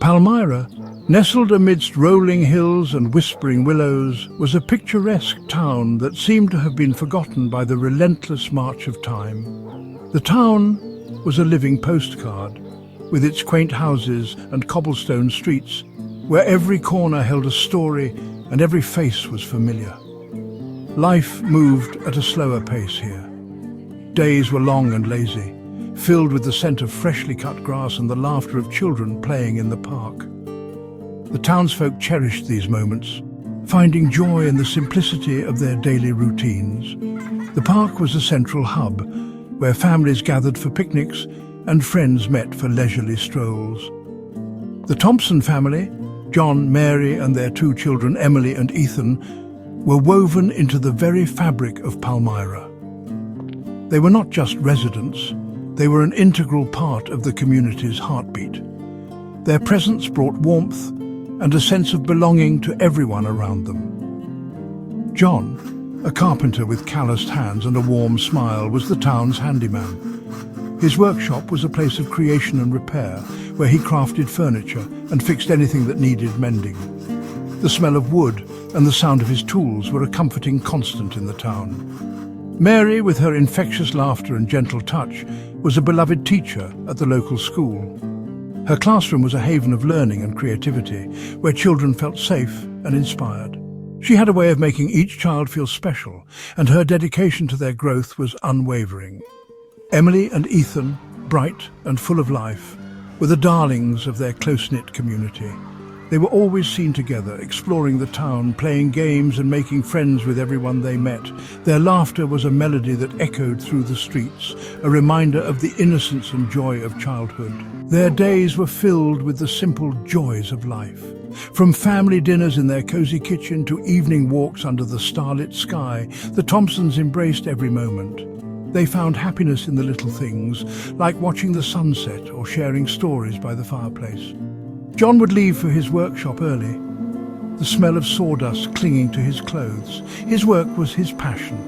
Palmyra, nestled amidst rolling hills and whispering willows, was a picturesque town that seemed to have been forgotten by the relentless march of time. The town was a living postcard, with its quaint houses and cobblestone streets, where every corner held a story and every face was familiar. Life moved at a slower pace here. Days were long and lazy, filled with the scent of freshly cut grass and the laughter of children playing in the park. The townsfolk cherished these moments, finding joy in the simplicity of their daily routines. The park was a central hub, where families gathered for picnics and friends met for leisurely strolls. The Thompson family, John, Mary and their two children, Emily and Ethan, were woven into the very fabric of Palmyra. They were not just residents, they were an integral part of the community's heartbeat. Their presence brought warmth and a sense of belonging to everyone around them. John, a carpenter with calloused hands and a warm smile, was the town's handyman. His workshop was a place of creation and repair, where he crafted furniture and fixed anything that needed mending. The smell of wood and the sound of his tools were a comforting constant in the town. Mary, with her infectious laughter and gentle touch, was a beloved teacher at the local school. Her classroom was a haven of learning and creativity, where children felt safe and inspired. She had a way of making each child feel special, and her dedication to their growth was unwavering. Emily and Ethan, bright and full of life, were the darlings of their close-knit community. They were always seen together, exploring the town, playing games and making friends with everyone they met. Their laughter was a melody that echoed through the streets, a reminder of the innocence and joy of childhood. Their days were filled with the simple joys of life. From family dinners in their cozy kitchen to evening walks under the starlit sky, the Thompsons embraced every moment. They found happiness in the little things, like watching the sunset or sharing stories by the fireplace. John would leave for his workshop early, the smell of sawdust clinging to his clothes. His work was his passion,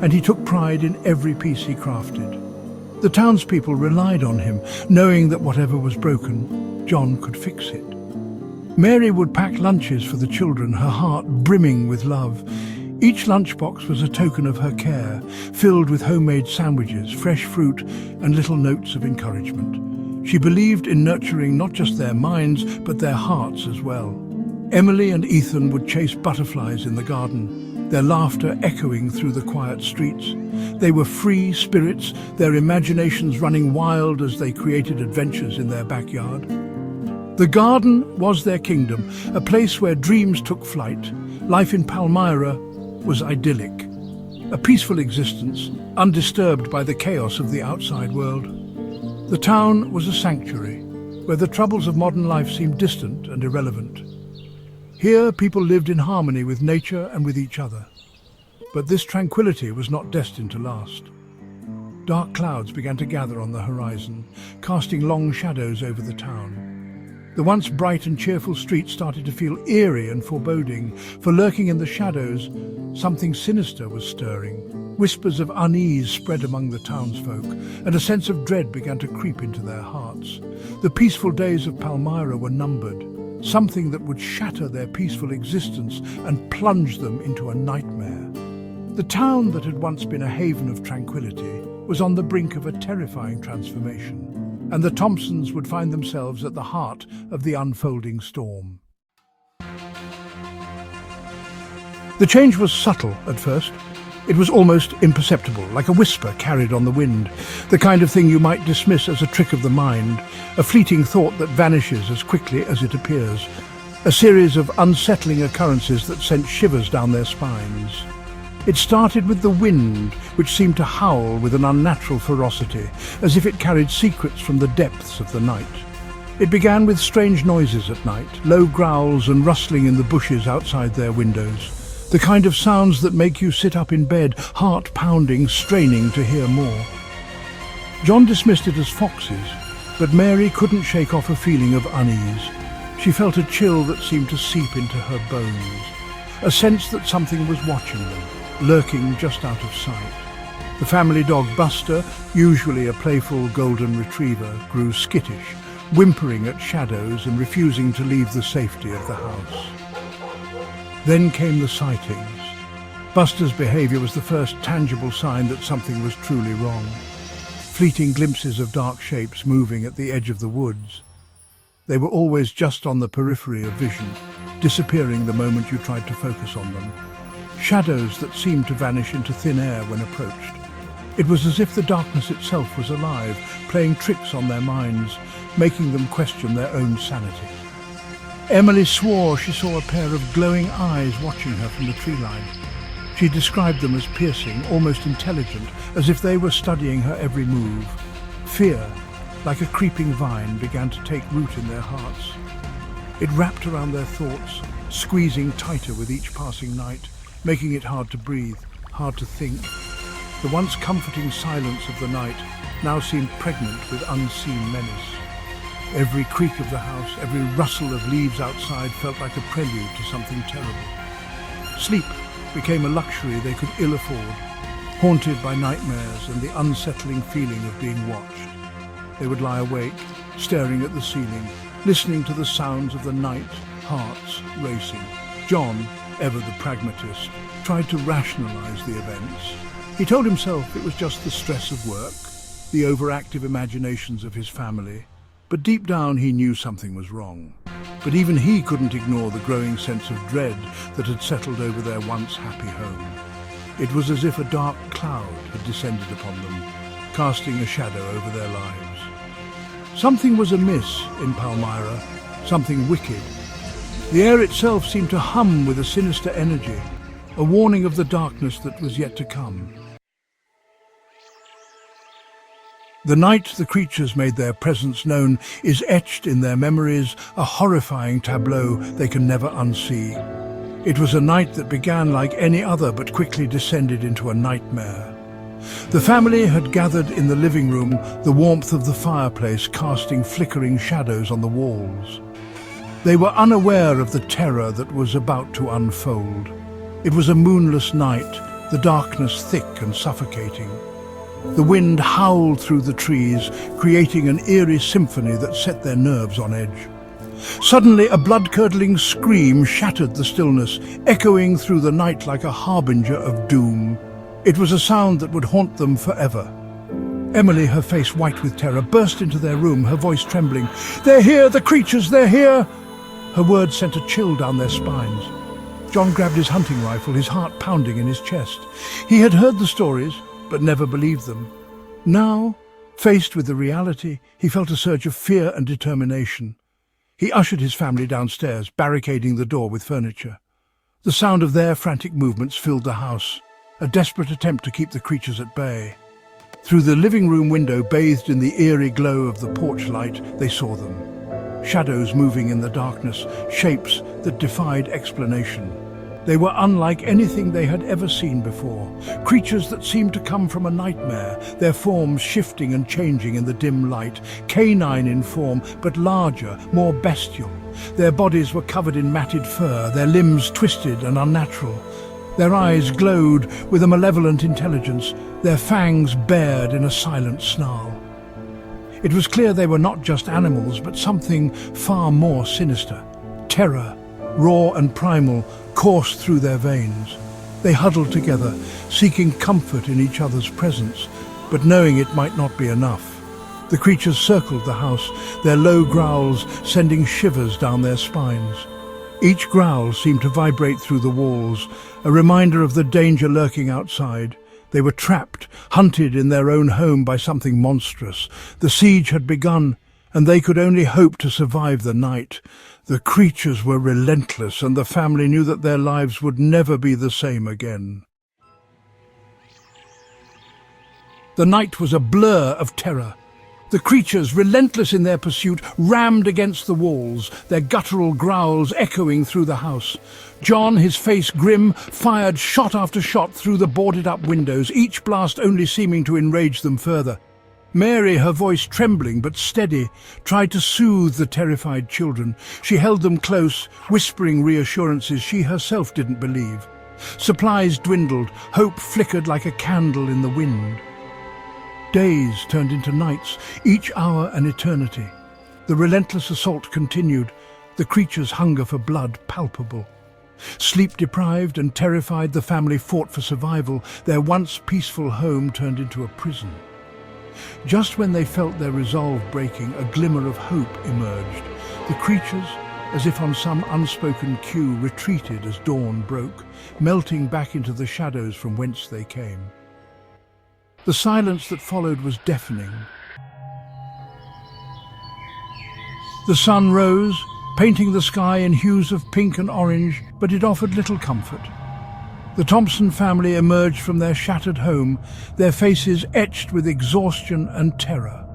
and he took pride in every piece he crafted. The townspeople relied on him, knowing that whatever was broken, John could fix it. Mary would pack lunches for the children, her heart brimming with love. Each lunchbox was a token of her care, filled with homemade sandwiches, fresh fruit, and little notes of encouragement. She believed in nurturing not just their minds, but their hearts as well. Emily and Ethan would chase butterflies in the garden, their laughter echoing through the quiet streets. They were free spirits, their imaginations running wild as they created adventures in their backyard. The garden was their kingdom, a place where dreams took flight. Life in Palmyra was idyllic, a peaceful existence, undisturbed by the chaos of the outside world. The town was a sanctuary, where the troubles of modern life seemed distant and irrelevant. Here, people lived in harmony with nature and with each other. But this tranquility was not destined to last. Dark clouds began to gather on the horizon, casting long shadows over the town. The once bright and cheerful streets started to feel eerie and foreboding, for lurking in the shadows, something sinister was stirring. Whispers of unease spread among the townsfolk, and a sense of dread began to creep into their hearts. The peaceful days of Palmyra were numbered, something that would shatter their peaceful existence and plunge them into a nightmare. The town that had once been a haven of tranquility was on the brink of a terrifying transformation, and the Thompsons would find themselves at the heart of the unfolding storm. The change was subtle at first. It was almost imperceptible, like a whisper carried on the wind, the kind of thing you might dismiss as a trick of the mind, a fleeting thought that vanishes as quickly as it appears, a series of unsettling occurrences that sent shivers down their spines. It started with the wind, which seemed to howl with an unnatural ferocity, as if it carried secrets from the depths of the night. It began with strange noises at night, low growls and rustling in the bushes outside their windows. The kind of sounds that make you sit up in bed, heart pounding, straining to hear more. John dismissed it as foxes, but Mary couldn't shake off a feeling of unease. She felt a chill that seemed to seep into her bones, a sense that something was watching them, lurking just out of sight. The family dog Buster, usually a playful golden retriever, grew skittish, whimpering at shadows and refusing to leave the safety of the house. Then came the sightings. Buster's behavior was the first tangible sign that something was truly wrong. Fleeting glimpses of dark shapes moving at the edge of the woods. They were always just on the periphery of vision, disappearing the moment you tried to focus on them. Shadows that seemed to vanish into thin air when approached. It was as if the darkness itself was alive, playing tricks on their minds, making them question their own sanity. Emily swore she saw a pair of glowing eyes watching her from the tree line. She described them as piercing, almost intelligent, as if they were studying her every move. Fear, like a creeping vine, began to take root in their hearts. It wrapped around their thoughts, squeezing tighter with each passing night, making it hard to breathe, hard to think. The once comforting silence of the night now seemed pregnant with unseen menace. Every creak of the house, every rustle of leaves outside felt like a prelude to something terrible. Sleep became a luxury they could ill afford, haunted by nightmares and the unsettling feeling of being watched. They would lie awake, staring at the ceiling, listening to the sounds of the night, hearts racing. John, ever the pragmatist, tried to rationalize the events. He told himself it was just the stress of work, the overactive imaginations of his family, but deep down he knew something was wrong. But even he couldn't ignore the growing sense of dread that had settled over their once happy home. It was as if a dark cloud had descended upon them, casting a shadow over their lives. Something was amiss in Palmyra, something wicked. The air itself seemed to hum with a sinister energy, a warning of the darkness that was yet to come. The night the creatures made their presence known is etched in their memories, a horrifying tableau they can never unsee. It was a night that began like any other but quickly descended into a nightmare. The family had gathered in the living room, the warmth of the fireplace casting flickering shadows on the walls. They were unaware of the terror that was about to unfold. It was a moonless night, the darkness thick and suffocating. The wind howled through the trees, creating an eerie symphony that set their nerves on edge. Suddenly, a blood-curdling scream shattered the stillness, echoing through the night like a harbinger of doom. It was a sound that would haunt them forever. Emily, her face white with terror, burst into their room, her voice trembling. "They're here! The creatures! They're here!" Her words sent a chill down their spines. John grabbed his hunting rifle, his heart pounding in his chest. He had heard the stories, but never believed them. Now, faced with the reality, he felt a surge of fear and determination. He ushered his family downstairs, barricading the door with furniture. The sound of their frantic movements filled the house, a desperate attempt to keep the creatures at bay. Through the living room window, bathed in the eerie glow of the porch light, they saw them. Shadows moving in the darkness, shapes that defied explanation. They were unlike anything they had ever seen before, creatures that seemed to come from a nightmare, their forms shifting and changing in the dim light, canine in form, but larger, more bestial. Their bodies were covered in matted fur, their limbs twisted and unnatural. Their eyes glowed with a malevolent intelligence, their fangs bared in a silent snarl. It was clear they were not just animals, but something far more sinister. Terror, raw and primal, coursed through their veins. They huddled together, seeking comfort in each other's presence, but knowing it might not be enough. The creatures circled the house, their low growls sending shivers down their spines. Each growl seemed to vibrate through the walls, a reminder of the danger lurking outside. They were trapped, hunted in their own home by something monstrous. The siege had begun, and they could only hope to survive the night. The creatures were relentless, and the family knew that their lives would never be the same again. The night was a blur of terror. The creatures, relentless in their pursuit, rammed against the walls, their guttural growls echoing through the house. John, his face grim, fired shot after shot through the boarded-up windows, each blast only seeming to enrage them further. Mary, her voice trembling but steady, tried to soothe the terrified children. She held them close, whispering reassurances she herself didn't believe. Supplies dwindled, hope flickered like a candle in the wind. Days turned into nights, each hour an eternity. The relentless assault continued, the creature's hunger for blood palpable. Sleep-deprived and terrified, the family fought for survival. Their once peaceful home turned into a prison. Just when they felt their resolve breaking, a glimmer of hope emerged. The creatures, as if on some unspoken cue, retreated as dawn broke, melting back into the shadows from whence they came. The silence that followed was deafening. The sun rose, painting the sky in hues of pink and orange, but it offered little comfort. The Thompson family emerged from their shattered home, their faces etched with exhaustion and terror.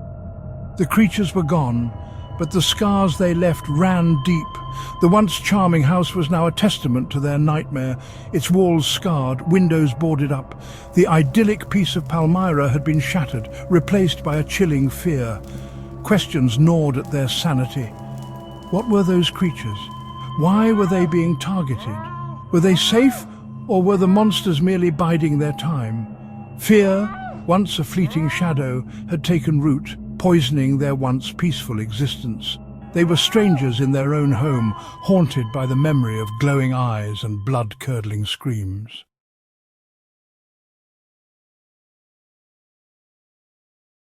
The creatures were gone, but the scars they left ran deep. The once charming house was now a testament to their nightmare, its walls scarred, windows boarded up. The idyllic peace of Palmyra had been shattered, replaced by a chilling fear. Questions gnawed at their sanity. What were those creatures? Why were they being targeted? Were they safe, or were the monsters merely biding their time? Fear, once a fleeting shadow, had taken root, poisoning their once peaceful existence. They were strangers in their own home, haunted by the memory of glowing eyes and blood-curdling screams.